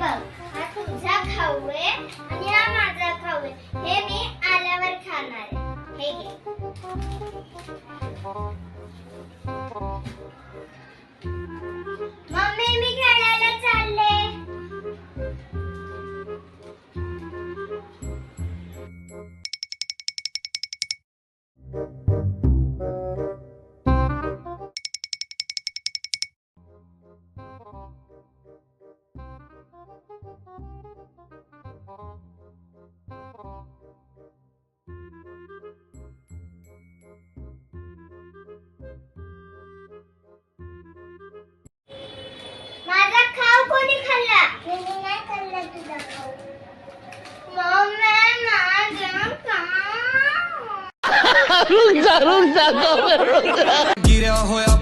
बघ, हा तुझा खाऊ आहे आणि हा माझा खाऊ आहे. हे मी आल्यावर खाणार आहे. हे घे. मम्मी मी खेळायला चालले. माझा खाऊ कोणी खाल्ला? मी नाही खाल्ला तुझा खाऊ. मम्मी माझा खाऊ. रुक जा रुक जा. गिरा होया